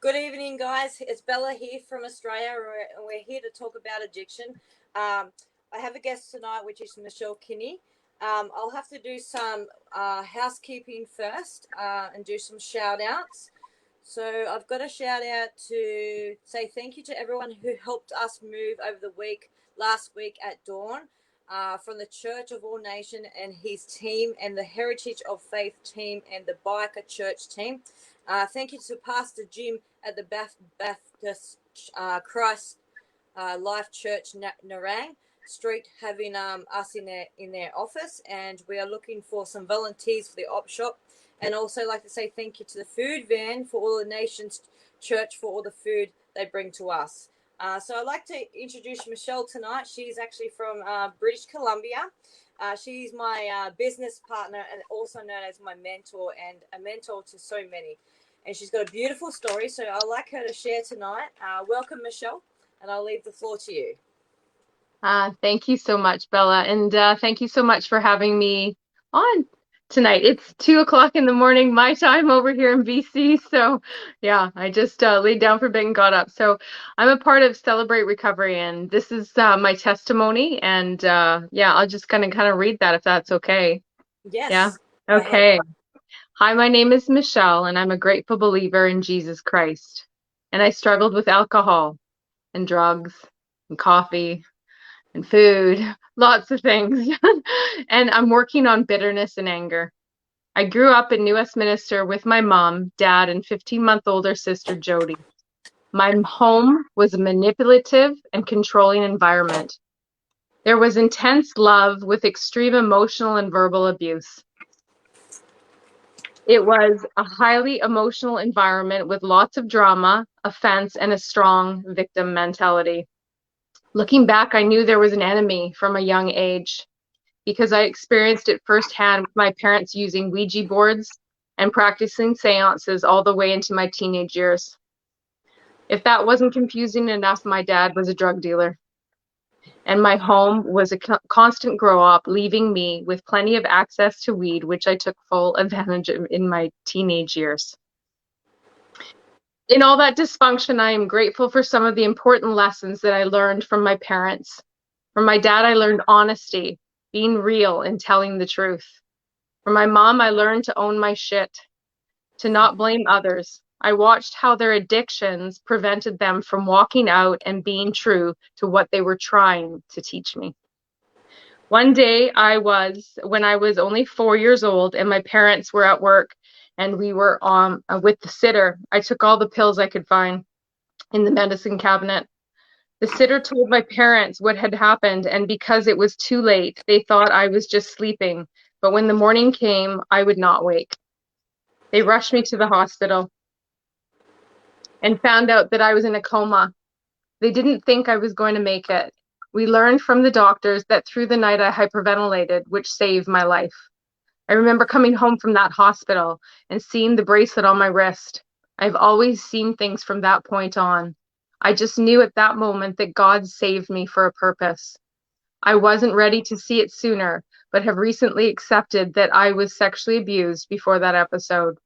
Good evening, guys. It's Bella here from Australia, and we're here to talk about addiction. I have a guest tonight, which is Michelle Kinney. I'll have to do some housekeeping first and do some shout outs. So I've got a shout out to say thank you to everyone who helped us move over the week, last week at Dawn, from the Church of All Nation and his team, and the Heritage of Faith team, and the Biker Church team. Thank you to Pastor Jim at the Baptist Christ Life Church, Narang Street, having us in their office, and we are looking for some volunteers for the op shop. And also like to say thank you to the food van for All the Nations Church for all the food they bring to us. So I'd like to introduce Michelle tonight. She's actually from British Columbia. She's my business partner and also known as my mentor, and a mentor to so many. And she's got a beautiful story, so I'd like her to share tonight. Welcome, Michelle, and I'll leave the floor to you. Thank you so much, Bella, and thank you so much for having me on tonight. It's 2 o'clock in the morning, my time over here in BC. So yeah, I just laid down for a bit and got up. So I'm a part of Celebrate Recovery, and this is my testimony. And yeah, I'll just kind of read that if that's okay. Yes. Yeah. Go ahead. Okay. Hi, my name is Michelle, and I'm a grateful believer in Jesus Christ. And I struggled with alcohol and drugs and coffee and food, lots of things. And I'm working on bitterness and anger. I grew up in New Westminster with my mom, dad, and 15-month older sister, Jody. My home was a manipulative and controlling environment. There was intense love with extreme emotional and verbal abuse. It was a highly emotional environment with lots of drama, offense, and a strong victim mentality. Looking back, I knew there was an enemy from a young age because I experienced it firsthand with my parents using Ouija boards and practicing seances all the way into my teenage years. If that wasn't confusing enough, my dad was a drug dealer. And my home was a constant grow up, leaving me with plenty of access to weed, which I took full advantage of in my teenage years. In all that dysfunction, I am grateful for some of the important lessons that I learned from my parents. From my dad, I learned honesty, being real and telling the truth. From my mom, I learned to own my shit, to not blame others. I watched how their addictions prevented them from walking out and being true to what they were trying to teach me. One day when I was only 4 years old and my parents were at work and we were with the sitter, I took all the pills I could find in the medicine cabinet. The sitter told my parents what had happened, and because it was too late, they thought I was just sleeping. But when the morning came, I would not wake. They rushed me to the hospital and found out that I was in a coma. They didn't think I was going to make it. We learned from the doctors that through the night I hyperventilated, which saved my life. I remember coming home from that hospital and seeing the bracelet on my wrist. I've always seen things from that point on. I just knew at that moment that God saved me for a purpose. I wasn't ready to see it sooner, but have recently accepted that I was sexually abused before that episode.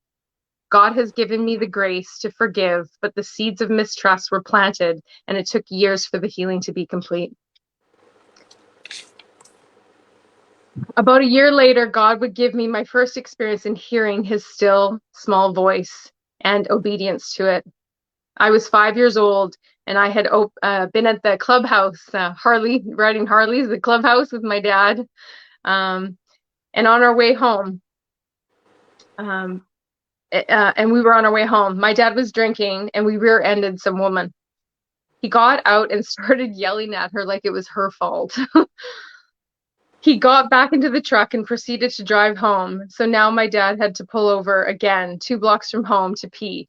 God has given me the grace to forgive, but the seeds of mistrust were planted, and it took years for the healing to be complete. About a year later, God would give me my first experience in hearing his still, small voice and obedience to it. I was 5 years old, and I had been at the clubhouse, riding Harleys, the clubhouse with my dad. And on our way home, and we were on our way home, my dad was drinking, and we rear-ended some woman. He got out and started yelling at her like it was her fault. He got back into the truck and proceeded to drive home. So now my dad had to pull over again, 2 blocks from home, to pee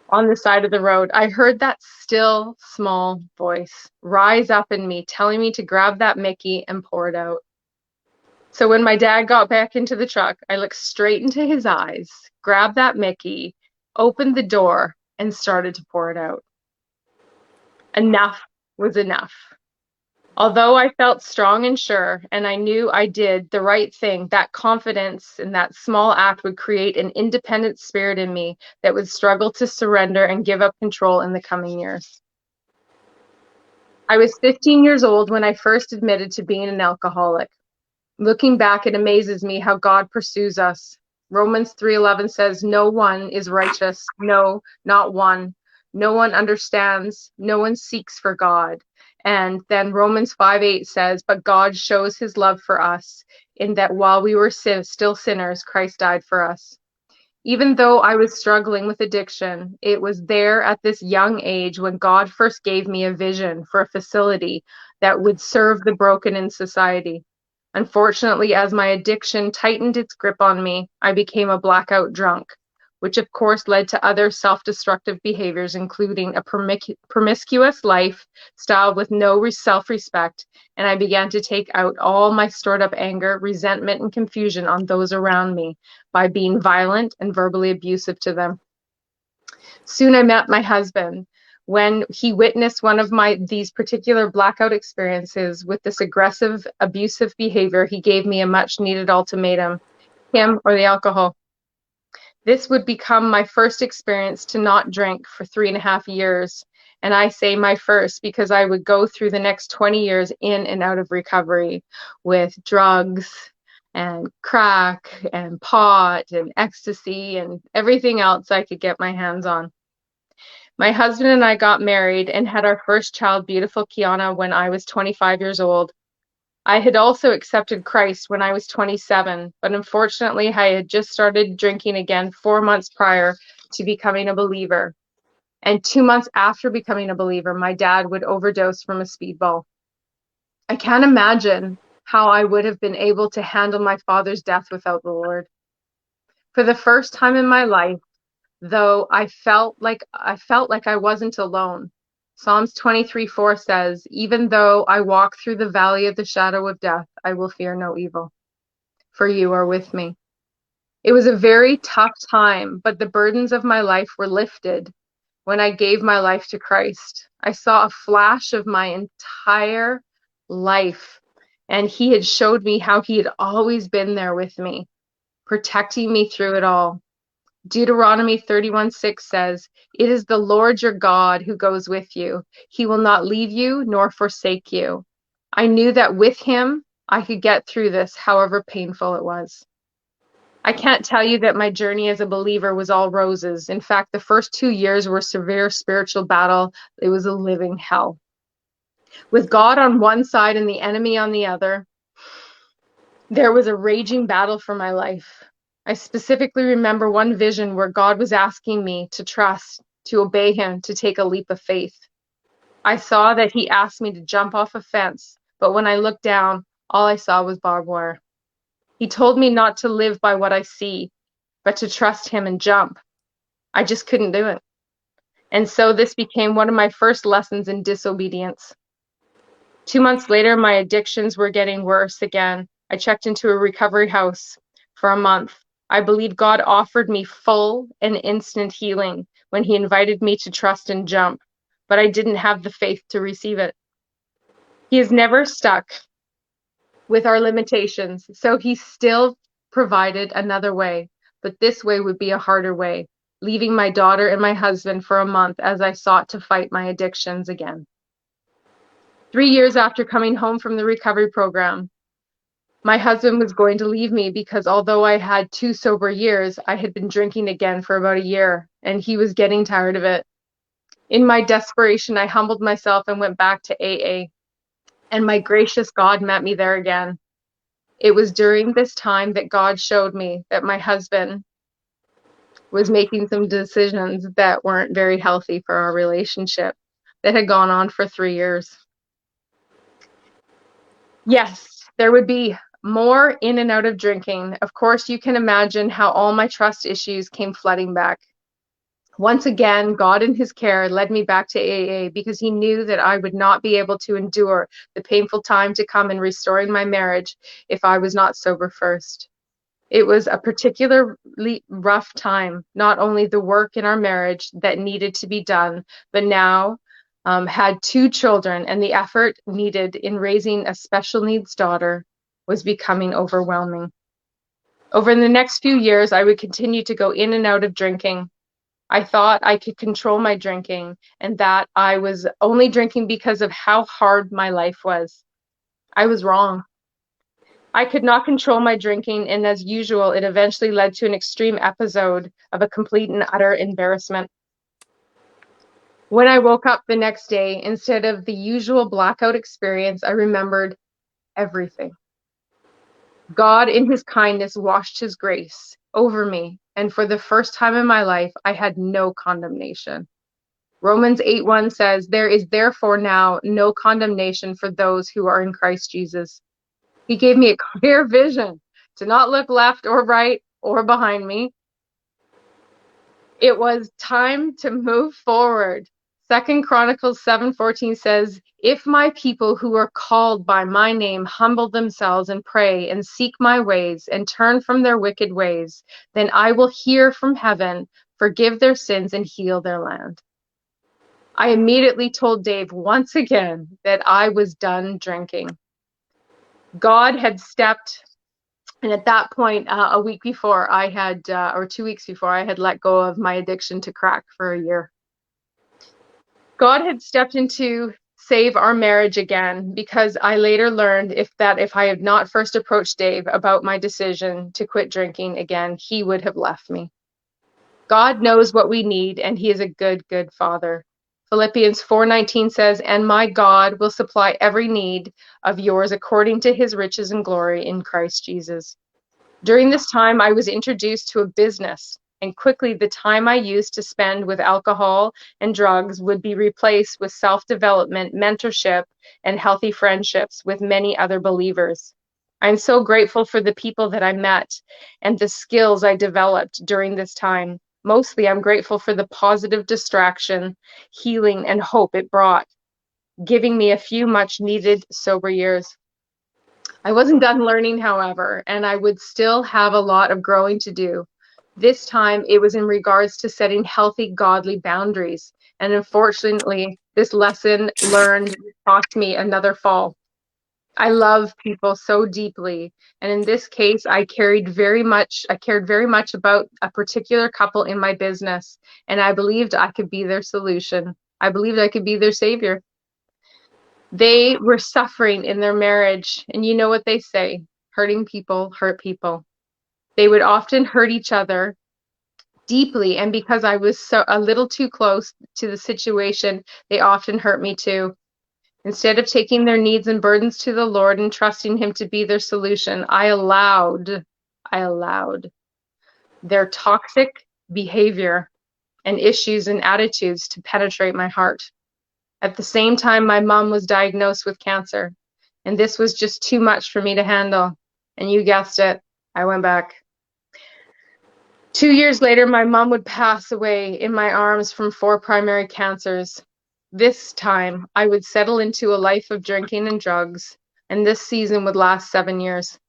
on the side of the road. I heard that still small voice rise up in me, telling me to grab that Mickey and pour it out. So when my dad got back into the truck, I looked straight into his eyes, grabbed that Mickey, opened the door, and started to pour it out. Enough was enough. Although I felt strong and sure, and I knew I did the right thing, that confidence in that small act would create an independent spirit in me that would struggle to surrender and give up control in the coming years. I was 15 years old when I first admitted to being an alcoholic. Looking back, it amazes me how God pursues us. Romans 3:11 says, "No one is righteous, no, not one. No one understands, no one seeks for God." And then Romans 5:8 says, "But God shows his love for us in that while we were still sinners, Christ died for us." Even though I was struggling with addiction, it was there at this young age when God first gave me a vision for a facility that would serve the broken in society. Unfortunately, as my addiction tightened its grip on me, I became a blackout drunk, which of course led to other self-destructive behaviors, including a promiscuous lifestyle with no self-respect, and I began to take out all my stored up anger, resentment, and confusion on those around me by being violent and verbally abusive to them. Soon I met my husband. When he witnessed one of these particular blackout experiences with this aggressive, abusive behavior, he gave me a much needed ultimatum: him or the alcohol. This would become my first experience to not drink for 3.5 years. And I say my first because I would go through the next 20 years in and out of recovery with drugs and crack and pot and ecstasy and everything else I could get my hands on. My husband and I got married and had our first child, beautiful Kiana, when I was 25 years old. I had also accepted Christ when I was 27, but unfortunately, I had just started drinking again 4 months prior to becoming a believer. And 2 months after becoming a believer, my dad would overdose from a speedball. I can't imagine how I would have been able to handle my father's death without the Lord. For the first time in my life, though, I felt like I wasn't alone. Psalms 23:4 says, "Even though I walk through the valley of the shadow of death, I will fear no evil, for you are with me." It was a very tough time, but the burdens of my life were lifted when I gave my life to Christ. I saw a flash of my entire life, and he had showed me how he had always been there with me, protecting me through it all. Deuteronomy 31:6 says, "It is the Lord your God who goes with you. He will not leave you nor forsake you." I knew that with him, I could get through this, however painful it was. I can't tell you that my journey as a believer was all roses. In fact, the first 2 years were severe spiritual battle. It was a living hell. With God on one side and the enemy on the other, there was a raging battle for my life. I specifically remember one vision where God was asking me to trust, to obey him, to take a leap of faith. I saw that he asked me to jump off a fence, but when I looked down, all I saw was barbed wire. He told me not to live by what I see, but to trust him and jump. I just couldn't do it. And so this became one of my first lessons in disobedience. 2 months later, my addictions were getting worse again. I checked into a recovery house for a month. I believe God offered me full and instant healing when he invited me to trust and jump, but I didn't have the faith to receive it. He is never stuck with our limitations, so he still provided another way, but this way would be a harder way, leaving my daughter and my husband for a month as I sought to fight my addictions again. 3 years after coming home from the recovery program, my husband was going to leave me because although I had 2 sober years, I had been drinking again for about a year, and he was getting tired of it. In my desperation, I humbled myself and went back to AA, and my gracious God met me there again. It was during this time that God showed me that my husband was making some decisions that weren't very healthy for our relationship that had gone on for 3 years. Yes, there would be more in and out of drinking. Of course, you can imagine how all my trust issues came flooding back. Once again, God in his care led me back to AA because he knew that I would not be able to endure the painful time to come in restoring my marriage if I was not sober first. It was a particularly rough time, not only the work in our marriage that needed to be done, but now had 2 children, and the effort needed in raising a special needs daughter was becoming overwhelming. Over the next few years, I would continue to go in and out of drinking. I thought I could control my drinking and that I was only drinking because of how hard my life was. I was wrong. I could not control my drinking, and as usual, it eventually led to an extreme episode of a complete and utter embarrassment. When I woke up the next day, instead of the usual blackout experience, I remembered everything. God, in his kindness, washed his grace over me, and for the first time in my life, I had no condemnation. Romans 8:1 says, "There is therefore now no condemnation for those who are in Christ Jesus." He gave me a clear vision to not look left or right or behind me. It was time to move forward. 2 Chronicles 7:14 says, "If my people who are called by my name humble themselves and pray and seek my ways and turn from their wicked ways, then I will hear from heaven, forgive their sins and heal their land." I immediately told Dave once again that I was done drinking. God had stepped, and at that point, a week before I had, or 2 weeks before, I had let go of my addiction to crack for a year. God had stepped in to save our marriage again, because I later learned if I had not first approached Dave about my decision to quit drinking again, he would have left me. God knows what we need, and he is a good, good father. Philippians 4:19 says, "And my God will supply every need of yours according to his riches and glory in Christ Jesus." During this time, I was introduced to a business, and quickly the time I used to spend with alcohol and drugs would be replaced with self-development, mentorship, and healthy friendships with many other believers. I'm so grateful for the people that I met and the skills I developed during this time. Mostly, I'm grateful for the positive distraction, healing, and hope it brought, giving me a few much-needed sober years. I wasn't done learning, however, and I would still have a lot of growing to do. This time, it was in regards to setting healthy, godly boundaries. And unfortunately, this lesson learned cost me another fall. I love people so deeply, and in this case, I cared very much about a particular couple in my business, and I believed I could be their solution. I believed I could be their savior. They were suffering in their marriage, and you know what they say, hurting people hurt people. They would often hurt each other deeply, and because I was a little too close to the situation, they often hurt me too. Instead of taking their needs and burdens to the Lord and trusting him to be their solution, I allowed their toxic behavior and issues and attitudes to penetrate my heart. At the same time, my mom was diagnosed with cancer, and this was just too much for me to handle. And you guessed it, I went back. 2 years later, my mom would pass away in my arms from 4 primary cancers. This time, I would settle into a life of drinking and drugs, and this season would last 7 years.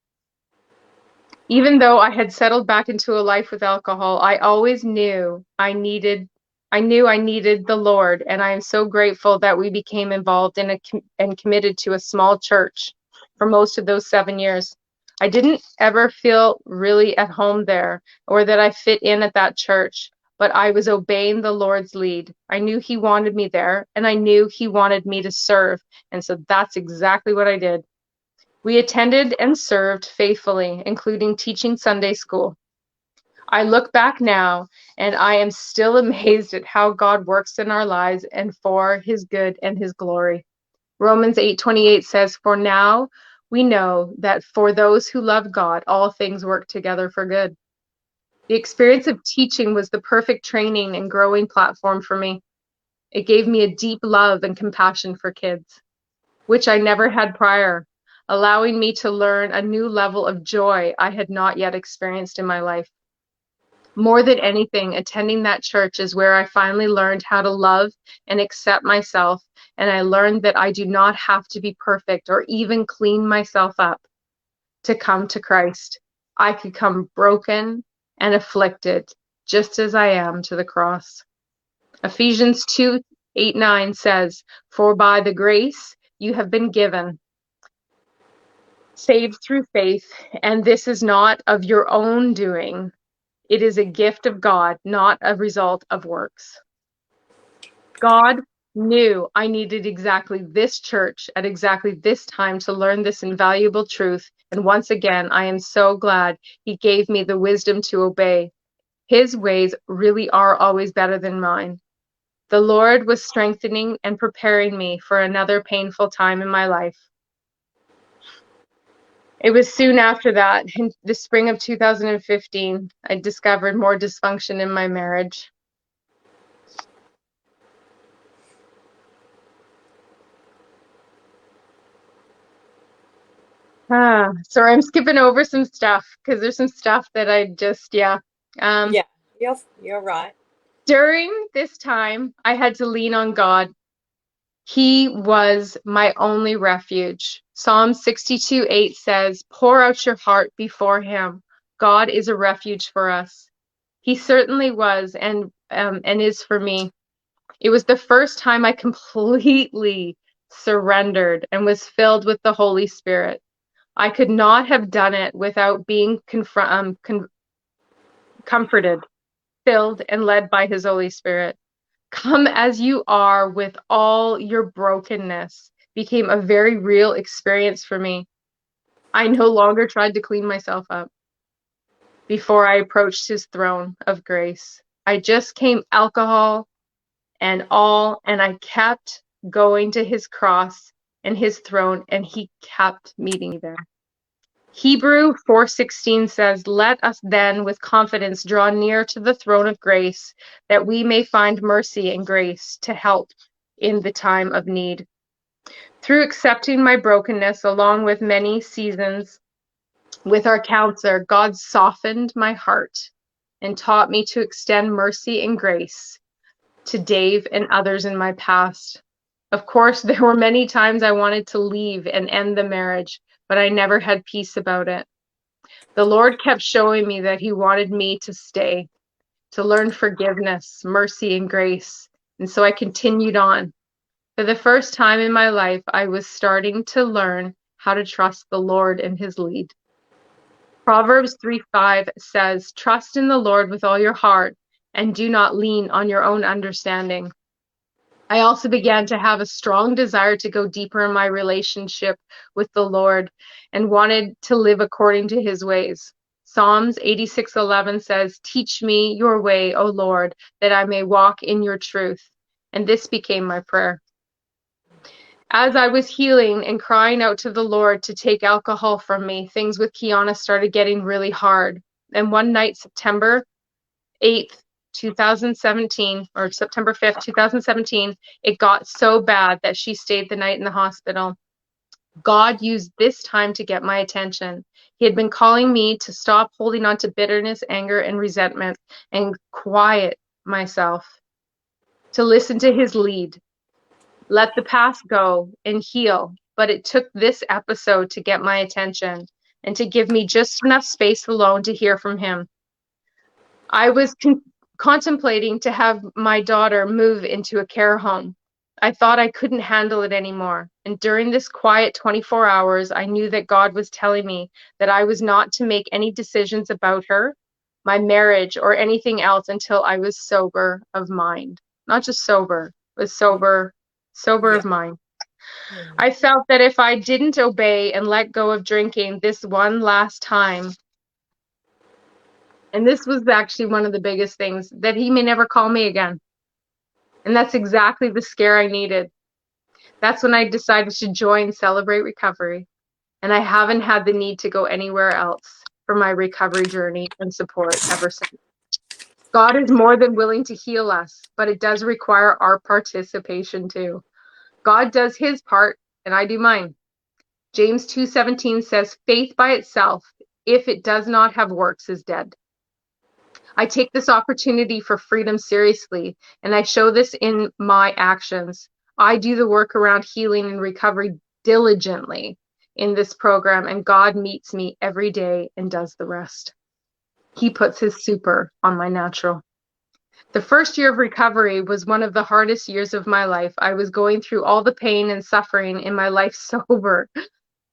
Even though I had settled back into a life with alcohol, I always knew I needed the Lord, and I am so grateful that we became involved in and committed to a small church for most of those 7 years. I didn't ever feel really at home there or that I fit in at that church, but I was obeying the Lord's lead. I knew he wanted me there, and I knew he wanted me to serve, and so that's exactly what I did. We attended and served faithfully, including teaching Sunday school. I look back now, and I am still amazed at how God works in our lives and for his good and his glory. Romans 8:28 says, "For now we know that for those who love God, all things work together for good." The experience of teaching was the perfect training and growing platform for me. It gave me a deep love and compassion for kids, which I never had prior, allowing me to learn a new level of joy I had not yet experienced in my life. More than anything, attending that church is where I finally learned how to love and accept myself, and I learned that I do not have to be perfect or even clean myself up to come to Christ. I could come broken and afflicted, just as I am, to the cross. Ephesians 2 8:9 says, "For by the grace you have been given, saved through faith, and this is not of your own doing. It is a gift of God, not a result of works." God knew I needed exactly this church at exactly this time to learn this invaluable truth. And once again, I am so glad He gave me the wisdom to obey. His ways really are always better than mine. The Lord was strengthening and preparing me for another painful time in my life. It was soon after that, in the spring of 2015, I discovered more dysfunction in my marriage. Sorry, I'm skipping over some stuff because there's some stuff that I just, yeah. Yeah, you're right. During this time, I had to lean on God. He was my only refuge. Psalm 62:8 says, "Pour out your heart before Him. God is a refuge for us." He certainly was and is for me. It was the first time I completely surrendered and was filled with the Holy Spirit. I could not have done it without being comforted, filled, and led by His Holy Spirit. "Come as you are with all your brokenness" became a very real experience for me. I no longer tried to clean myself up before I approached His throne of grace. I just came alcohol and all, and I kept going to His cross and His throne, and He kept meeting me there. Hebrew 4:16 says, "Let us then with confidence draw near to the throne of grace, that we may find mercy and grace to help in the time of need." Through accepting my brokenness, along with many seasons with our counselor, God softened my heart and taught me to extend mercy and grace to Dave and others in my past. Of course, there were many times I wanted to leave and end the marriage, but I never had peace about it. The Lord kept showing me that He wanted me to stay, to learn forgiveness, mercy, and grace. And so I continued on. For the first time in my life, I was starting to learn how to trust the Lord and His lead. Proverbs 3:5 says, "Trust in the Lord with all your heart and do not lean on your own understanding." I also began to have a strong desire to go deeper in my relationship with the Lord and wanted to live according to His ways. Psalms 86:11 says, "Teach me your way, O Lord, that I may walk in your truth." And this became my prayer. As I was healing and crying out to the Lord to take alcohol from me, things with Kiana started getting really hard. And one night, September 8th, 2017, or September 5th, 2017, it got so bad that she stayed the night in the hospital. God used this time to get my attention. He had been calling me to stop holding on to bitterness, anger, and resentment and quiet myself, to listen to His lead. Let the past go and heal. But it took this episode to get my attention and to give me just enough space alone to hear from Him. I was contemplating to have my daughter move into a care home. I thought I couldn't handle it anymore. And during this quiet 24 hours, I knew that God was telling me that I was not to make any decisions about her, my marriage, or anything else until I was sober of mind. Not just sober, but sober Yeah. of mind. I felt that if I didn't obey and let go of drinking this one last time, and this was actually one of the biggest things, that He may never call me again. And that's exactly the scare I needed. That's when I decided to join Celebrate Recovery. And I haven't had the need to go anywhere else for my recovery journey and support ever since. God is more than willing to heal us, but it does require our participation too. God does His part, and I do mine. James 2:17 says, "Faith by itself, if it does not have works, is dead." I take this opportunity for freedom seriously, and I show this in my actions. I do the work around healing and recovery diligently in this program, and God meets me every day and does the rest. He puts His super on my natural. The first year of recovery was one of the hardest years of my life. I was going through all the pain and suffering in my life sober,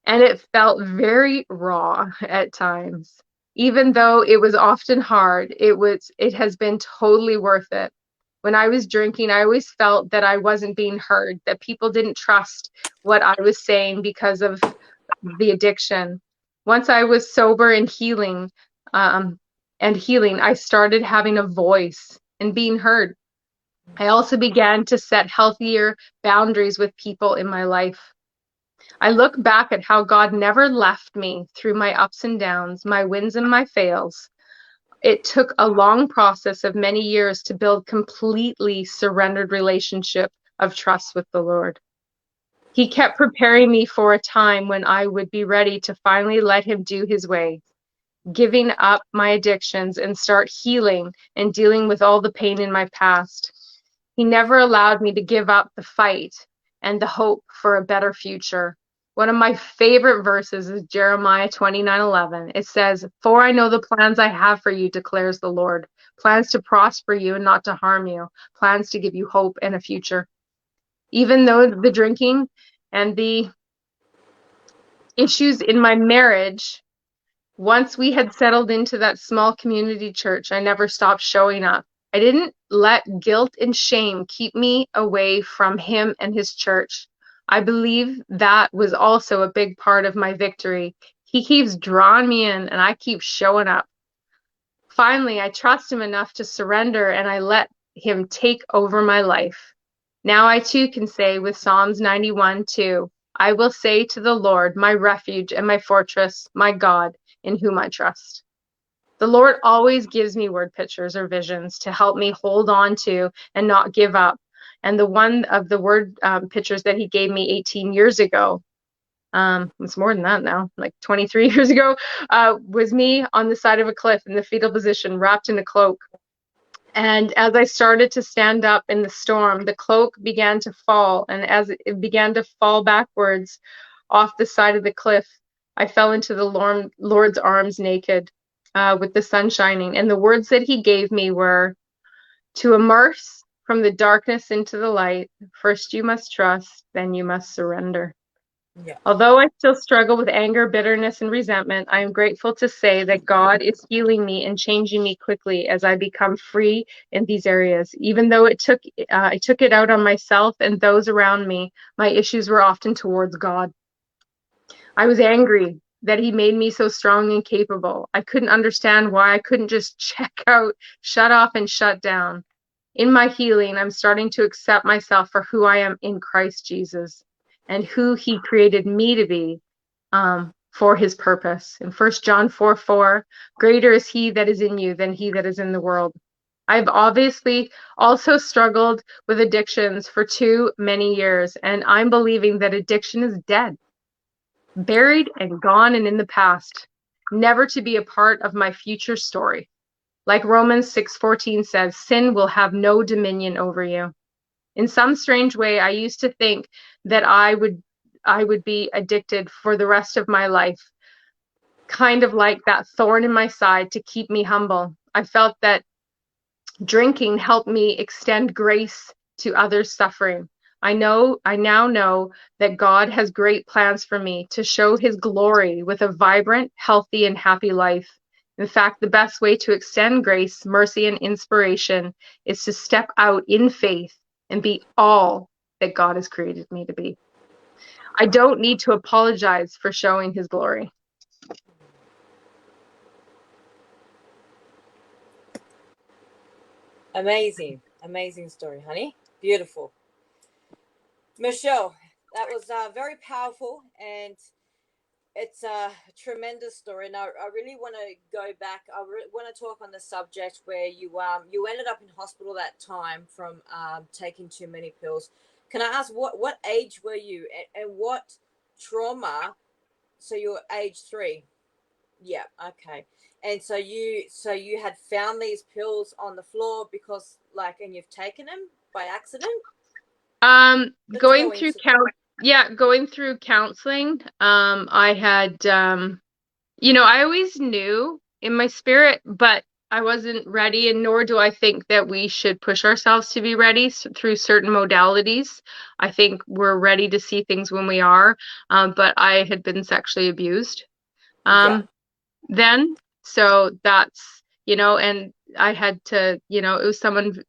and it felt very raw at times. Even though it was often hard, it has been totally worth it. When I was drinking, I always felt that I wasn't being heard, that people didn't trust what I was saying because of the addiction. Once I was sober um, and healing, I started having a voice and being heard. I also began to set healthier boundaries with people in my life. I look back at how God never left me through my ups and downs, my wins and my fails. It took a long process of many years to build completely surrendered relationship of trust with the Lord. He kept preparing me for a time when I would be ready to finally let him do his way, giving up my addictions and start healing and dealing with all the pain in my past. He never allowed me to give up the fight and the hope for a better future. One of my favorite verses is Jeremiah 29:11. It says, "For I know the plans I have for you, declares the Lord, plans to prosper you and not to harm you, plans to give you hope and a future." Even though the drinking and the issues in my marriage, once we had settled into that small community church, I never stopped showing up. I didn't let guilt and shame keep me away from him and his church. I believe that was also a big part of my victory. He keeps drawing me in, and I keep showing up. Finally, I trust him enough to surrender, and I let him take over my life. Now I too can say with Psalms 91:2, I will say to the Lord, my refuge and my fortress, my God, in whom I trust. The Lord always gives me word pictures or visions to help me hold on to and not give up. And the one of the word pictures that he gave me 18 years ago, it's more than that now, like 23 years ago, was me on the side of a cliff in the fetal position, wrapped in a cloak. And as I started to stand up in the storm, the cloak began to fall. And as it began to fall backwards off the side of the cliff, I fell into the Lord's arms naked, with the sun shining. And the words that he gave me were to immerse from the darkness into the light. First you must trust, then you must surrender. Yeah. Although I still struggle with anger, bitterness, and resentment, I am grateful to say that God is healing me and changing me quickly as I become free in these areas. Even though I took it out on myself and those around me, my issues were often towards God. I was angry that he made me so strong and capable. I couldn't understand why I couldn't just check out, shut off, and shut down. In my healing, I'm starting to accept myself for who I am in Christ Jesus and who he created me to be, for his purpose. In 1 John 4:4, greater is he that is in you than he that is in the world. I've obviously also struggled with addictions for too many years, and I'm believing that addiction is dead, buried and gone and in the past, never to be a part of my future story. Like Romans 6:14 says, sin will have no dominion over you. In some strange way, I used to think that I would be addicted for the rest of my life, kind of like that thorn in my side to keep me humble. I felt that drinking helped me extend grace to others suffering. I now know that God has great plans for me to show his glory with a vibrant, healthy, and happy life. In fact, the best way to extend grace, mercy, and inspiration is to step out in faith and be all that God has created me to be. I don't need to apologize for showing his glory. Amazing, amazing story, honey. Beautiful. Michelle, that was very powerful, and it's a tremendous story. And I really want to go back. Want to talk on the subject where you ended up in hospital that time from taking too many pills. Can I ask what age were you, and what trauma? So you're age 3. Yeah. Okay. And so you had found these pills on the floor because and you've taken them by accident. Let's Going go through into. going through counseling, I had, I always knew in my spirit, but I wasn't ready, and nor do I think that we should push ourselves to be ready through certain modalities. I think we're ready to see things when we are. But I had been sexually abused Yeah. um, then, so that's, and I had to, it was someone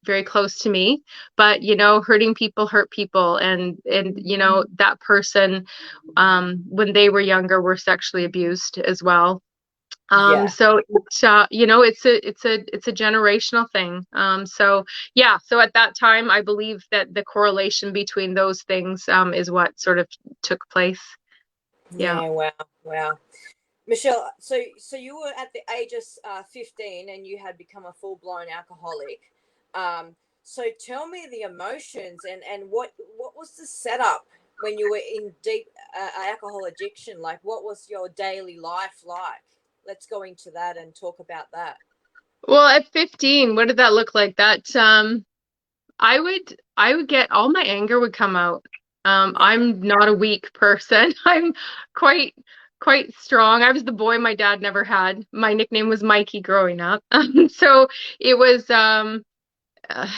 very close to me, but hurting people hurt people, and that person, when they were younger, were sexually abused as well. Yeah. So it's it's a generational thing. So yeah, so at that time I believe that the correlation between those things is what sort of took place. Yeah. Yeah. Wow. Wow. Michelle, so you were at the age of 15 and you had become a full-blown alcoholic. So tell me the emotions and what was the setup when you were in deep alcohol addiction? Like, what was your daily life like? Let's go into that and talk about that. Well, at 15, what did that look like? That I would get all my anger would come out. Yeah. I'm not a weak person. I'm quite quite strong. I was the boy my dad never had. My nickname was Mikey growing up. So it was uh,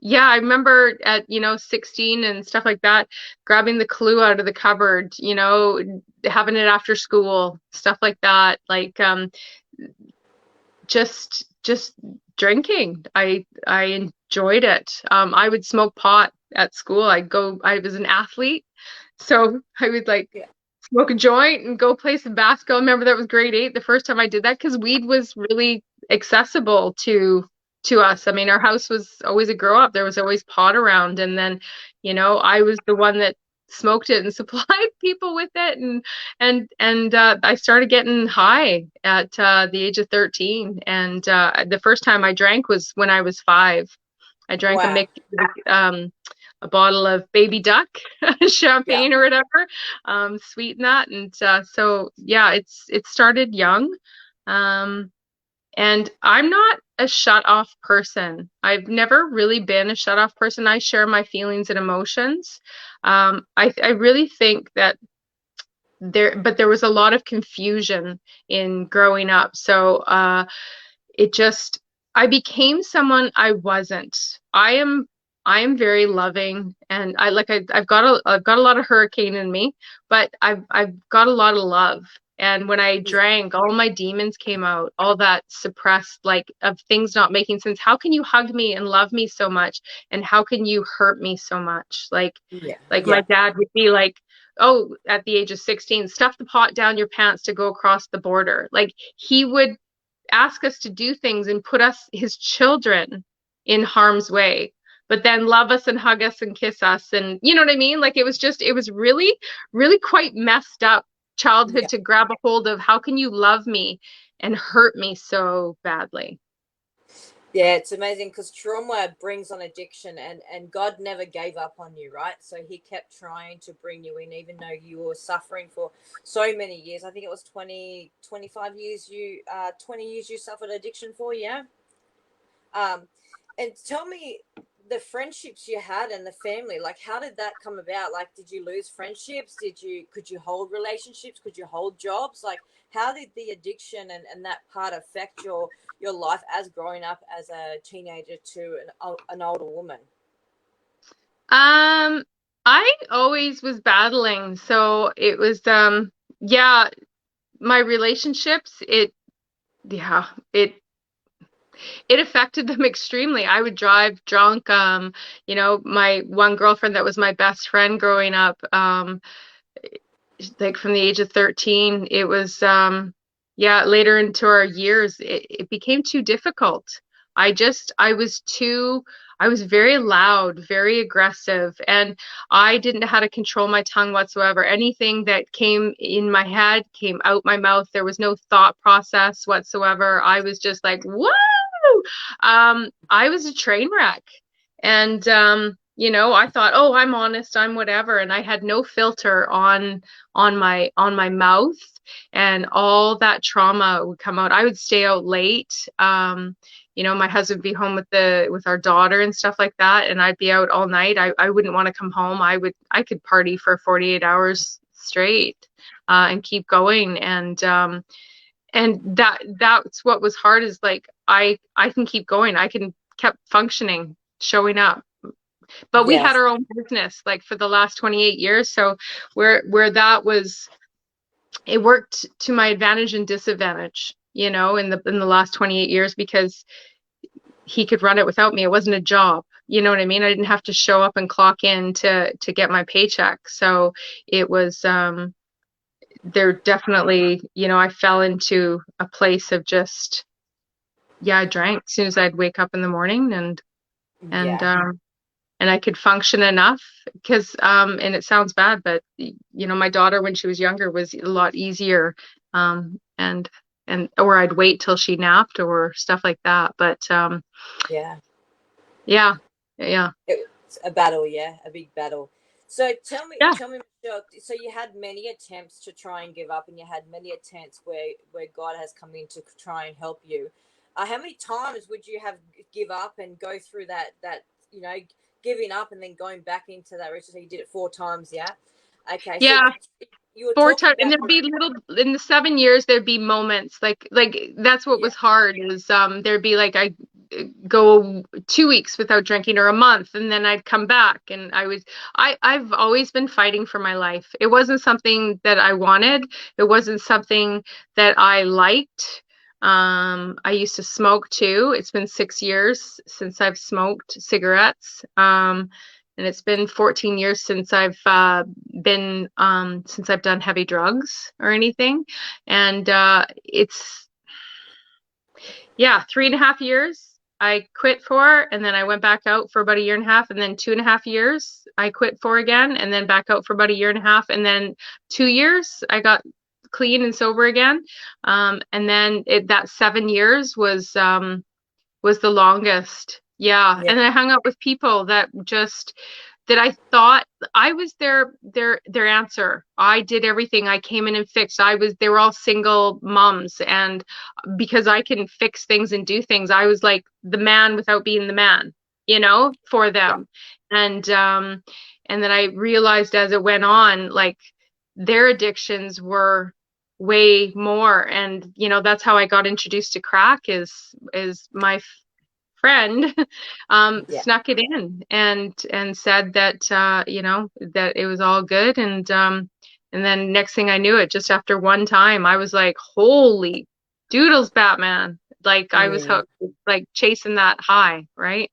yeah, I remember at 16 and stuff like that, grabbing the Clue out of the cupboard, having it after school, stuff like that. Like just drinking. I enjoyed it. I would smoke pot at school. I was an athlete, so I would like Yeah. smoke a joint and go play some basketball. I remember that was grade 8 the first time I did that, because weed was really accessible to us. I mean, our house was always a grow up. There was always pot around, and then, I was the one that smoked it and supplied people with it, and I started getting high at the age of 13. And the first time I drank was when I was 5. I drank Wow. a bottle of baby duck Yeah. champagne or whatever, sweeten that. And so yeah, it started young. Um, and I'm not a shut off person. I've never really been a shut off person. I share my feelings and emotions. I really think that there was a lot of confusion in growing up. So it just I became someone I wasn't. I am very loving, and I've got a lot of hurricane in me, but I've got a lot of love. And when I drank, all my demons came out, all that suppressed, like, of things not making sense. How can you hug me and love me so much? And how can you hurt me so much? Yeah. Like my Yeah. dad would be like, oh, at the age of 16, stuff the pot down your pants to go across the border. Like, he would ask us to do things and put us, his children, in harm's way, but then love us and hug us and kiss us. And you know what I mean? Like, it was really, really quite messed up childhood Yeah. to grab a hold of. How can you love me and hurt me so badly? Yeah, it's amazing because trauma brings on addiction, and God never gave up on you, right? So he kept trying to bring you in, even though you were suffering for so many years. I think it was 20, 25 years, 20 years you suffered addiction for, yeah. Um, and tell me the friendships you had and the family, like, how did that come about? Like, did you lose friendships? Could you hold relationships? Could you hold jobs? Like, how did the addiction and that part affect your life as growing up as a teenager to an older woman? Um, I always was battling, so it was yeah, my relationships, yeah, it affected them extremely. I would drive drunk. My one girlfriend that was my best friend growing up, like from the age of 13, it was yeah, later into our years, it became too difficult. I was very loud, very aggressive, and I didn't know how to control my tongue whatsoever. Anything that came in my head came out my mouth. There was no thought process whatsoever. I was just like, whoa. I was a train wreck. And I thought, oh, I'm honest, I'm whatever, and I had no filter on my mouth, and all that trauma would come out. I would stay out late. My husband would be home with our daughter and stuff like that, and I'd be out all night. I wouldn't want to come home. I could party for 48 hours straight, and keep going. And that's what was hard, is like I can keep going. I can kept functioning, showing up. But we had Yes. our own business like for the last 28 years. So where that was, it worked to my advantage and disadvantage, in the last 28 years, because he could run it without me. It wasn't a job. You know what I mean? I didn't have to show up and clock in to get my paycheck. So it was there definitely, I fell into a place of just, yeah, I drank as soon as I'd wake up in the morning, and Yeah. and I could function enough, because and it sounds bad, but my daughter when she was younger was a lot easier, and or I'd wait till she napped or stuff like that, but Yeah. yeah, yeah, It's a battle, yeah, a big battle. So yeah, tell me, Michelle. So you had many attempts to try and give up, and you had many attempts where God has come in to try and help you. How many times would you have give up and go through that you know giving up and then going back into that? So you did it 4 times, yeah. Okay, so yeah. you were Four talking times, and about there'd be little in the 7 years. There'd be moments like that's what yeah, was hard, is there'd be like I go 2 weeks without drinking, or a month, and then I'd come back, and I've always been fighting for my life. It wasn't something that I wanted. It wasn't something that I liked. I used to smoke too. It's been 6 years since I've smoked cigarettes. And it's been 14 years since I've done heavy drugs or anything. And it's, yeah, 3.5 years I quit for, and then I went back out for about a year and a half, and then 2.5 years I quit for again, and then back out for about a year and a half, and then 2 years I got clean and sober again. And then that 7 years was the longest. Yeah. yeah, And I hung out with people that I thought I was their answer. I did everything. I came in and fixed. They were all single moms, and because I can fix things and do things, I was like the man without being the man, for yeah, them. And then I realized as it went on, like their addictions were way more. And that's how I got introduced to crack, is my friend yeah, snuck it in, and said that that it was all good. And then next thing I knew, it just after one time I was like, holy doodles, Batman. Like I was mm, hooked, like chasing that high, right?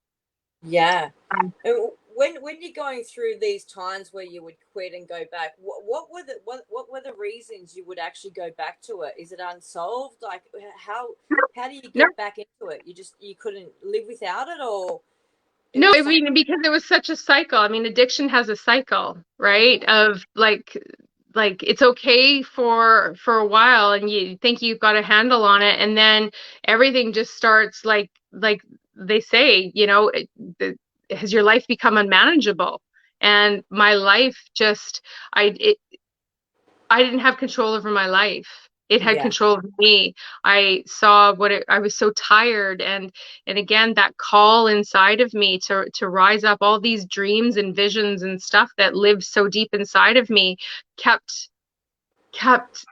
yeah. Um, And when you're going through these times where you would quit and go back, what were the reasons you would actually go back to it? Is it unsolved? Like how do you no, get back into it? You couldn't live without it, or it no, was I something? mean, because it was such a cycle. I mean, addiction has a cycle, right? Mhm. Of like it's okay for a while, and you think you've got a handle on it, and then everything just starts like they say, has your life become unmanageable? And my life just I didn't have control over my life. It had Yeah, control of me. I saw I was so tired, and again that call inside of me to rise up. All these dreams and visions and stuff that lived so deep inside of me kept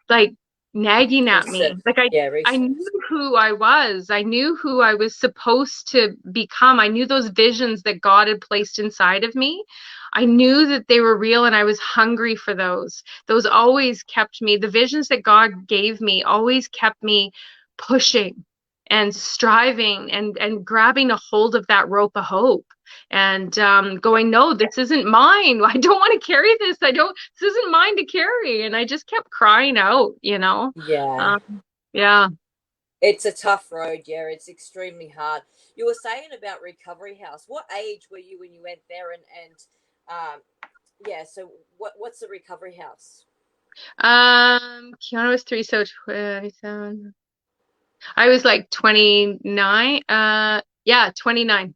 like nagging at reset. me. Like Yeah, I reset. knew who I was. I knew who I was supposed to become. I knew those visions that God had placed inside of me. I knew that they were real, and I was hungry for those. Those always kept me, the visions that God gave me always kept me pushing and striving, and grabbing a hold of that rope of hope, and Yeah, going, no, this isn't mine. I don't want to carry this. This isn't mine to carry. And I just kept crying out. yeah. Um, yeah. It's a tough road. Yeah, it's extremely hard. You were saying about Recovery House. What age were you when you went there? And um, yeah. So what's the Recovery House? Kiana was three, so 27. I was like 29. Yeah, 29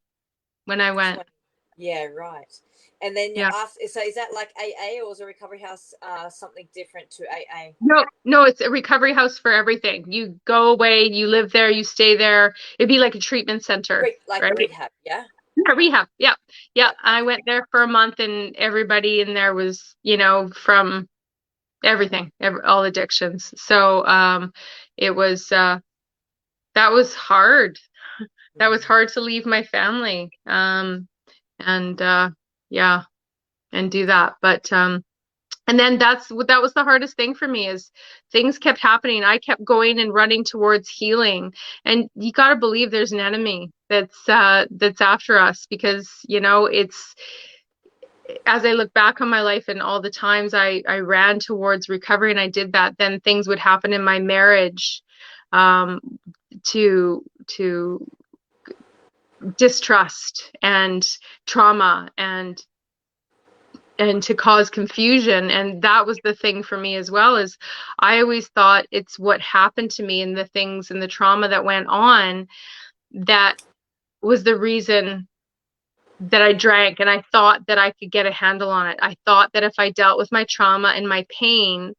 when I went. 20. Yeah, right. And then you Yeah. ask, so is that like AA, or is a Recovery House something different to AA? No, no, it's a recovery house for everything. You go away, you live there, you stay there. It'd be like a treatment center, Like right? rehab, yeah? Yeah, rehab. Yeah. Yeah. Yeah, I okay. went there for a month, and everybody in there was, from everything, all addictions. So it was that was hard. That was hard to leave my family. And yeah, and do that. But and then that was the hardest thing for me is things kept happening. I kept going and running towards healing. And you got to believe there's an enemy that's after us, because it's, as I look back on my life and all the times I ran towards recovery and I did that, then things would happen in my marriage, um, to distrust and trauma and to cause confusion. And that was the thing for me as well, is I always thought it's what happened to me and the things and the trauma that went on that was the reason that I drank. And I thought that I could get a handle on it. I thought that if I dealt with my trauma and my pain,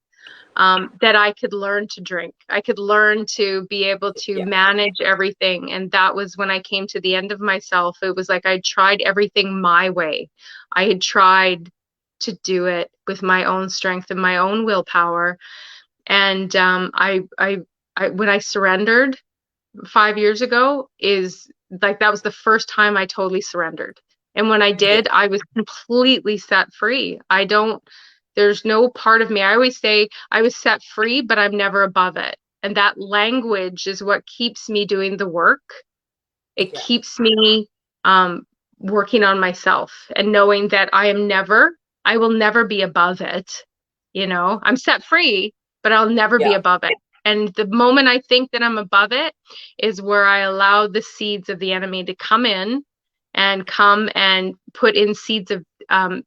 that I could learn to drink. I could learn to be able to Yeah. manage everything. And that was when I came to the end of myself. It was like I tried everything my way. I had tried to do it with my own strength and my own willpower. And when I surrendered 5 years ago, is like that was the first time I totally surrendered. And when I Yeah. did, I was completely set free. There's no part of me. I always say I was set free, but I'm never above it. And that language is what keeps me doing the work. It Yeah. keeps me um, working on myself and knowing that I will never be above it. I'm set free, but I'll never be Yeah. above it. And the moment I think that I'm above it is where I allow the seeds of the enemy to come in and put in seeds of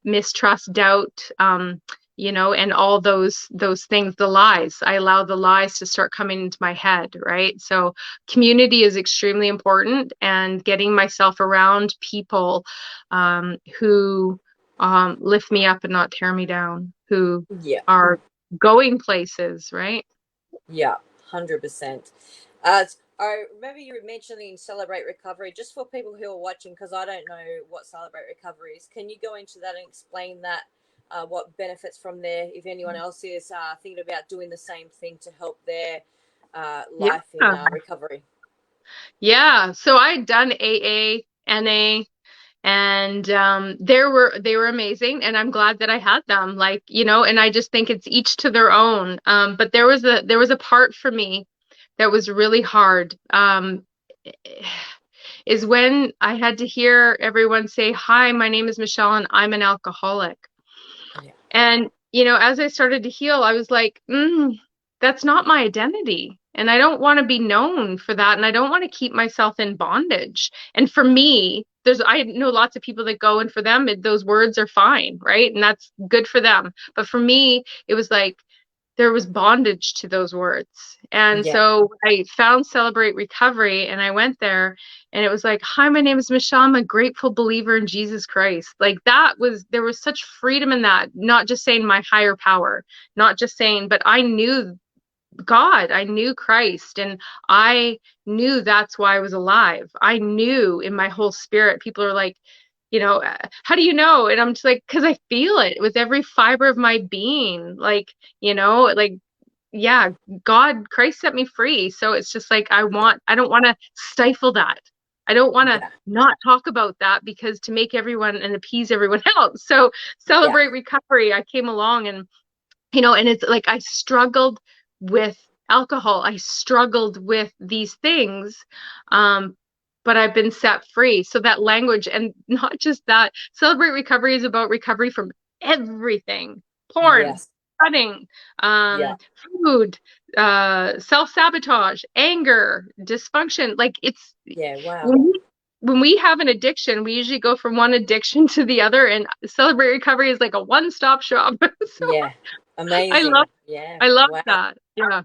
mistrust, doubt, and all those things, the lies. I allow the lies to start coming into my head, right? So community is extremely important, and getting myself around people who lift me up and not tear me down, who Yeah. are going places, right? Yeah. 100%. I remember you were mentioning Celebrate Recovery. Just for people who are watching, because I don't know what Celebrate Recovery is, can you go into that and explain that, what benefits from there, if anyone else is thinking about doing the same thing to help their Yeah. life in recovery? Yeah. So I'd done AA, NA, and they were amazing, and I'm glad that I had them. Like, and I just think it's each to their own. But there was a part for me that was really hard. Is when I had to hear everyone say, "Hi, my name is Michelle, and I'm an alcoholic." Yeah. And, as I started to heal, I was like, that's not my identity. And I don't want to be known for that. And I don't want to keep myself in bondage. And for me, I know lots of people that go, and for them, those words are fine, right? And that's good for them. But for me, it was like, there was bondage to those words. And Yeah. so I found Celebrate Recovery, and I went there, and it was like, "Hi, my name is Michelle. I'm a grateful believer in Jesus Christ." Like there was such freedom in that, not just saying my higher power, not just saying, but I knew God, I knew Christ, and I knew that's why I was alive. I knew in my whole spirit. People are like, how do you know? And I'm just like, because I feel it with every fiber of my being. Like, like, yeah, God, Christ set me free. So it's just like, I don't want to stifle that. I don't want to Yeah. not talk about that, because to make everyone and appease everyone else. So Yeah. Celebrate Recovery, I came along, and and it's like I struggled with alcohol. I struggled with these things. Um, but I've been set free. So that language, and not just that, Celebrate Recovery is about recovery from everything: porn, Yes. cutting, Yeah. food, self-sabotage, anger, dysfunction. Like Yeah. Wow. when we have an addiction, we usually go from one addiction to the other, and Celebrate Recovery is like a one-stop shop. So Yeah. I Amazing. love Yeah. I love Wow. that. Yeah.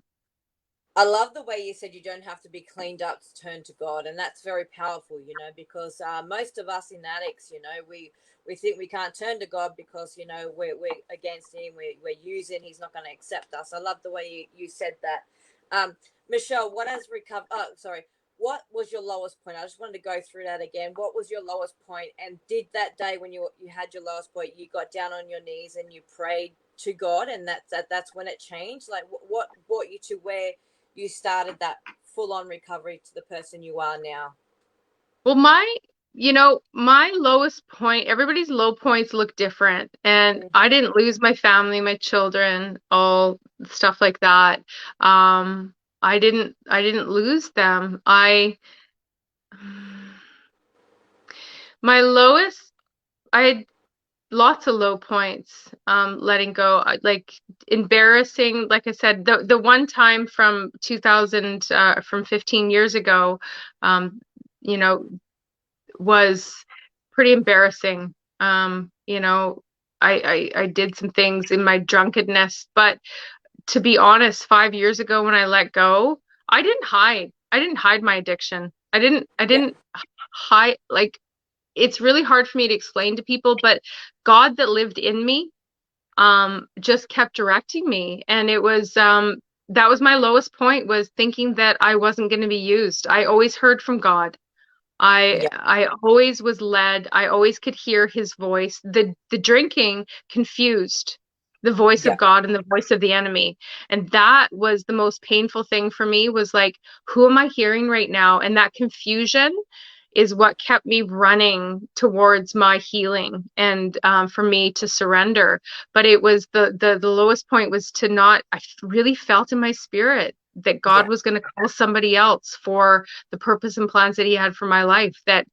I love the way you said you don't have to be cleaned up to turn to God, and that's very powerful, because most of us in addicts, we think we can't turn to God because we're against Him, we're using, He's not going to accept us. I love the way you said that. Michelle, what has recovered? Oh, sorry. What was your lowest point? I just wanted to go through that again. What was your lowest point? And did that day when you had your lowest point, you got down on your knees and you prayed to God, and that's when it changed? Like, what brought you to where you started that full on recovery to the person you are now? Well, my lowest point, everybody's low points look different. And I Hmm. didn't lose my family, my children, all stuff like that. I didn't lose them. My lowest, I had lots of low points, letting go, like embarrassing, like I said, the one time from 2000, from 15 years ago, um, you know, was pretty embarrassing. I did some things in my drunkenness, but to be honest, 5 years ago when I let go, I didn't hide. I didn't hide my addiction. I Yeah. didn't hide. Like, it's really hard for me to explain to people, but God that lived in me, just kept directing me. And that was my lowest point, was thinking that I wasn't going to be used. I always heard from God. Yeah. I always was led. I always could hear his voice. The drinking confused the voice of Yeah. God and the voice of the enemy. And that was the most painful thing for me, was like, who am I hearing right now? And that confusion is what kept me running towards my healing, and for me to surrender. But it was the lowest point was to not, I really felt in my spirit that God Yeah. was going to call somebody else for the purpose and plans that he had for my life, that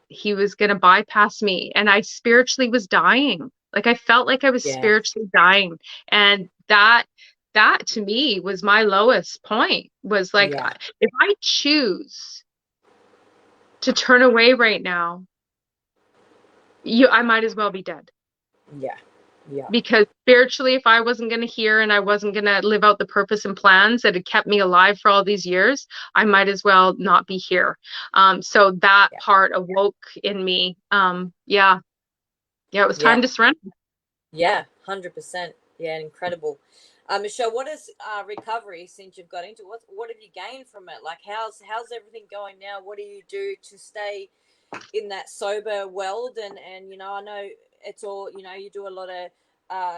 he was going to bypass me. And I spiritually was dying. Like, I felt like I was Yeah. spiritually dying. And that to me was my lowest point, was like, Yeah. if I choose to turn away right now, I might as well be dead. Yeah. Yeah. Because spiritually, if I wasn't going to hear and I wasn't going to live out the purpose and plans that had kept me alive for all these years, I might as well not be here. So that Yeah. part awoke in me. Yeah, it was Yeah. time to surrender. Yeah. 100%. Yeah. Incredible. Michelle, what is recovery since you've got into it? What have you gained from it? Like, how's everything going now? What do you do to stay in that sober world? And I know it's all, you do a lot of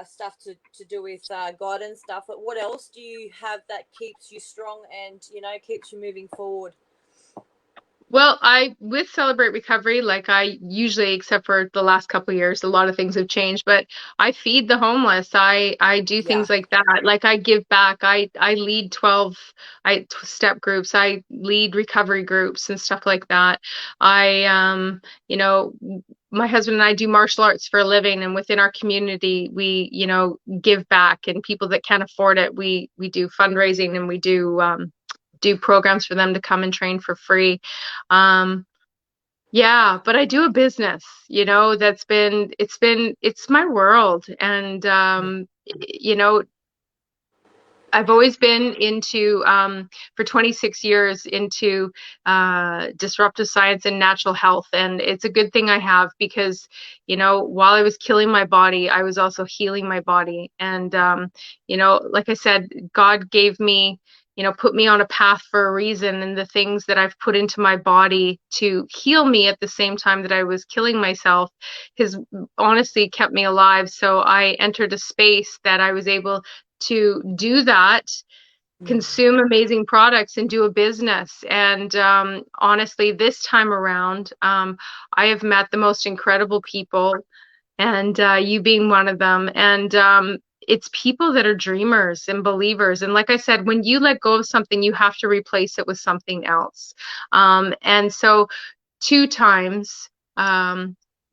stuff to do with God and stuff, but what else do you have that keeps you strong and keeps you moving forward? Well, with Celebrate Recovery, like I usually, except for the last couple of years, a lot of things have changed, but I feed the homeless. I do Yeah. things like that. Like, I give back. I lead 12 step groups. I lead recovery groups and stuff like that. I you know, my husband and I do martial arts for a living, and within our community, we, give back, and people that can't afford it, we do fundraising, and we do programs for them to come and train for free. um, yeah, but I do a business, it's my world. And, I've always been into, for 26 years, into disruptive science and natural health. And it's a good thing I have, because, while I was killing my body, I was also healing my body. And, like I said, God gave me, put me on a path for a reason. And the things that I've put into my body to heal me at the same time that I was killing myself has honestly kept me alive. So I entered a space that I was able to do that, Mm. consume amazing products, and do a business. And honestly, this time around, I have met the most incredible people, and you being one of them. And it's people that are dreamers and believers. And like I said, when you let go of something, you have to replace it with something else. And so, two times,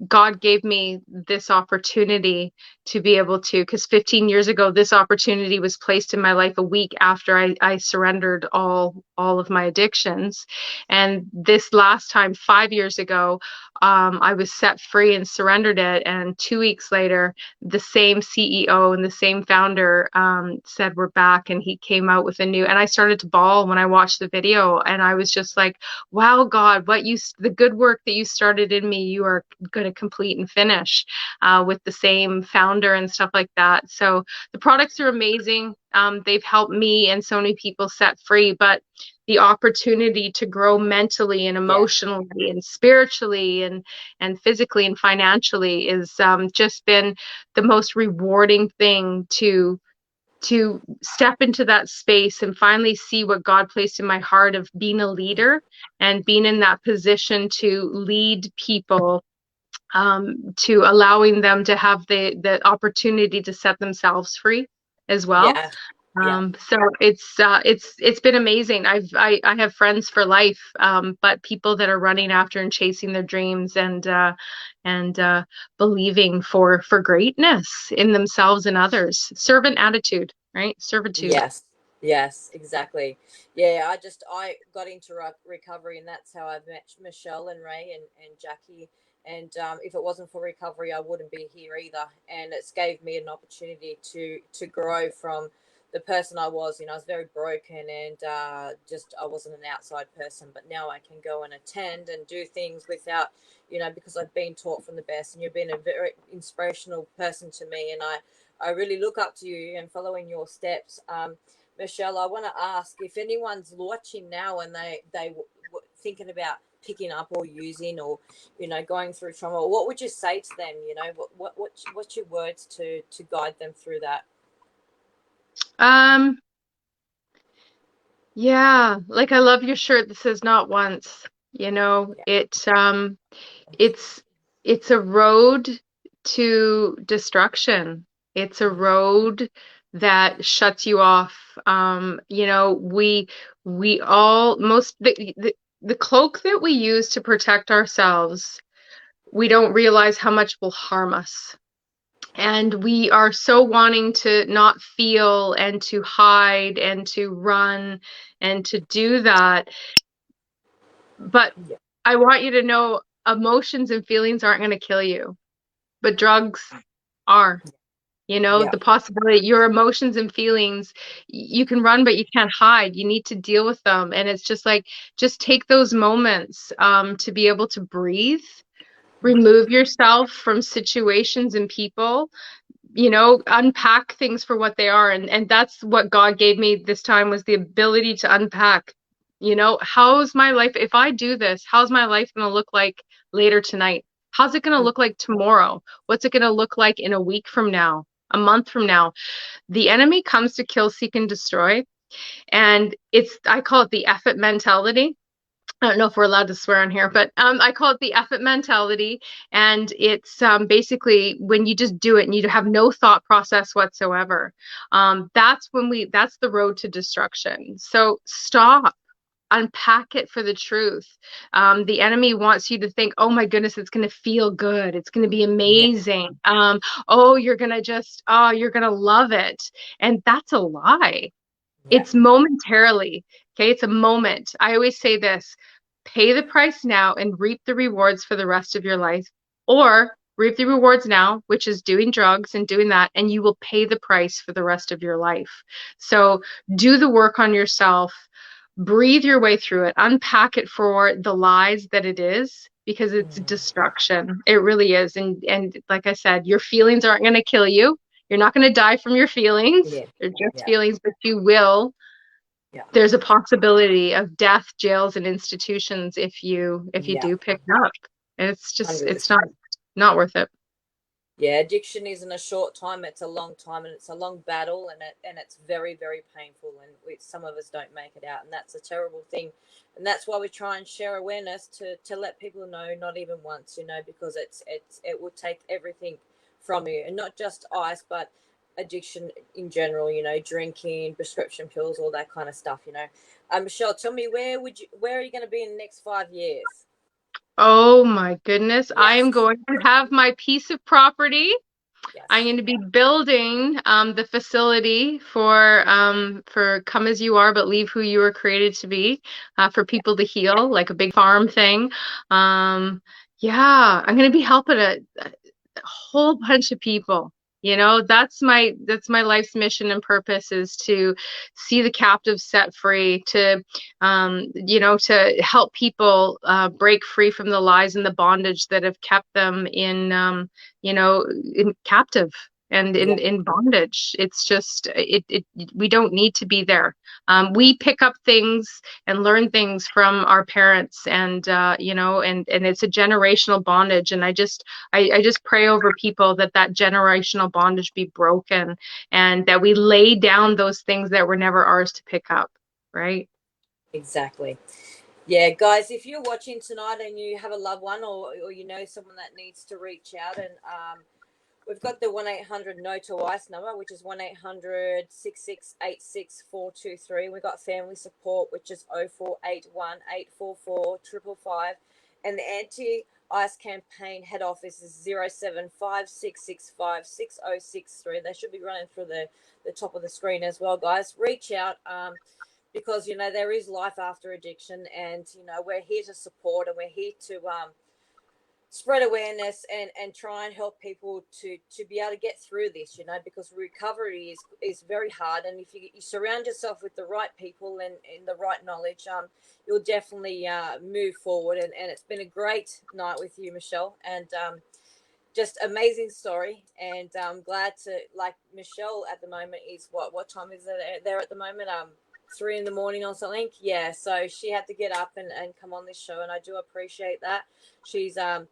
God gave me this opportunity to be able to, because 15 years ago, this opportunity was placed in my life a week after I surrendered all of my addictions. And this last time, 5 years ago, I was set free and surrendered it. And 2 weeks later, the same CEO and the same founder, said, "We're back." And he came out with and I started to bawl when I watched the video. And I was just like, wow, God, the good work that you started in me, you are going to complete and finish, with the same founder and stuff like that. So the products are amazing. They've helped me and so many people set free. But the opportunity to grow mentally and Yeah. emotionally and spiritually and physically and financially is just been the most rewarding thing to step into that space and finally see what God placed in my heart of being a leader and being in that position to lead people, to allowing them to have the opportunity to set themselves free as well. Yeah. Yeah. So it's been amazing. I have friends for life, but people that are running after and chasing their dreams and believing for greatness in themselves and others. Servant attitude, right? Servitude. Yes, yes, exactly. Yeah, I got into recovery, and that's how I met Michelle and Ray and Jackie. And if it wasn't for recovery, I wouldn't be here either. And it's gave me an opportunity to grow from the person I was. You know, I was very broken and just I wasn't an outside person. But now I can go and attend and do things without, you know, because I've been taught from the best. And you've been a very inspirational person to me, and I really look up to you and following your steps. Michelle, I want to ask if anyone's watching now and they thinking about picking up or using or, you know, going through trauma, what would you say to them? You know, what's your words to guide them through that? Um, yeah, like I love your shirt that says not once. You know, Yeah. it's it's a road to destruction. It's a road that shuts you off. You know, we all most the cloak that we use to protect ourselves, we don't realize how much will harm us. And we are so wanting to not feel and to hide and to run and to do that. But Yeah. I want you to know emotions and feelings aren't going to kill you, but drugs are. You know, Yeah. the possibility, your emotions and feelings, you can run, but you can't hide. You need to deal with them. And it's just like, just take those moments to be able to breathe, remove yourself from situations and people, you know, unpack things for what they are. And that's what God gave me this time, was the ability to unpack, you know, how's my life? If I do this, how's my life going to look like later tonight? How's it going to look like tomorrow? What's it going to look like in a week from now, a month from now? The enemy comes to kill, seek, and destroy. And I call it the F it mentality. I don't know if we're allowed to swear on here, but I call it the F it mentality. And it's basically when you just do it and you have no thought process whatsoever. That's the road to destruction. So stop, unpack it for the truth. The enemy wants you to think, oh my goodness, it's going to feel good. It's going to be Yeah. amazing. You're going to love it. And that's a lie. Yeah. It's momentarily. Okay. It's a moment. I always say this: pay the price now and reap the rewards for the rest of your life, or reap the rewards now, which is doing drugs and doing that, and you will pay the price for the rest of your life. So do the work on yourself, breathe your way through it, unpack it for the lies that it is, because it's Mm. destruction. It really is. And like I said, your feelings aren't going to kill you. You're not going to die from your feelings. Yeah. They're just Yeah. feelings, but you will. Yeah. There's a possibility of death, jails, and institutions if you Yeah. do pick up. And it's just, it's 100%. not worth it. Yeah, addiction isn't a short time; it's a long time, and it's a long battle, and it's very very painful. And some of us don't make it out, and that's a terrible thing. And that's why we try and share awareness to let people know, not even once, you know, because it will take everything from you, and not just ice, but addiction in general. You know, drinking, prescription pills, all that kind of stuff. You know, Michelle, tell me where are you going to be in the next 5 years? Oh my goodness. I am Yes, going to have my piece of property. I'm yes, going to be building the facility for come as you are, but leave who you were created to be, for yeah, people to heal, like a big farm thing. Um, yeah, I'm going to be helping a whole bunch of people. You know, that's my life's mission and purpose, is to see the captives set free, to to help people break free from the lies and the bondage that have kept them in captive. and Yeah. in bondage. It's just we don't need to be there. We pick up things and learn things from our parents, and you know, and it's a generational bondage. And I just pray over people that that generational bondage be broken, and that we lay down those things that were never ours to pick up, right? Exactly. Yeah, guys, if you're watching tonight and you have a loved one, or you know someone that needs to reach out, and we've got the 1-800 No to Ice number, which is 1-800-6686-423. We've got family support, which is 0481-844-555. And the anti-ice campaign head office is 0756656063. They should be running through the top of the screen as well, guys. Reach out. Because you know there is life after addiction, and you know we're here to support, and we're here to spread awareness and try and help people to be able to get through this, you know, because recovery is very hard, and if you surround yourself with the right people and the right knowledge, you'll definitely move forward. And it's been a great night with you, Michelle, and just amazing story. And I'm glad to, like, Michelle at the moment is what time is it there at the moment? 3 a.m. or something. Yeah, so she had to get up and come on this show, and I do appreciate that. She's my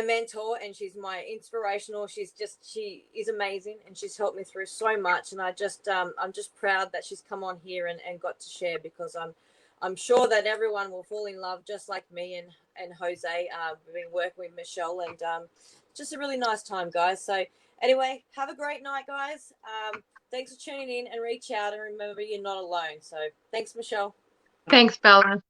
mentor, and she's my inspirational. She is amazing, and she's helped me through so much. And I'm just proud that she's come on here and got to share, because I'm sure that everyone will fall in love just like me and Jose. We've been working with Michelle, and just a really nice time, guys. So anyway, have a great night, guys. Thanks for tuning in, and reach out, and remember, you're not alone. So thanks, Michelle. Thanks, Bella.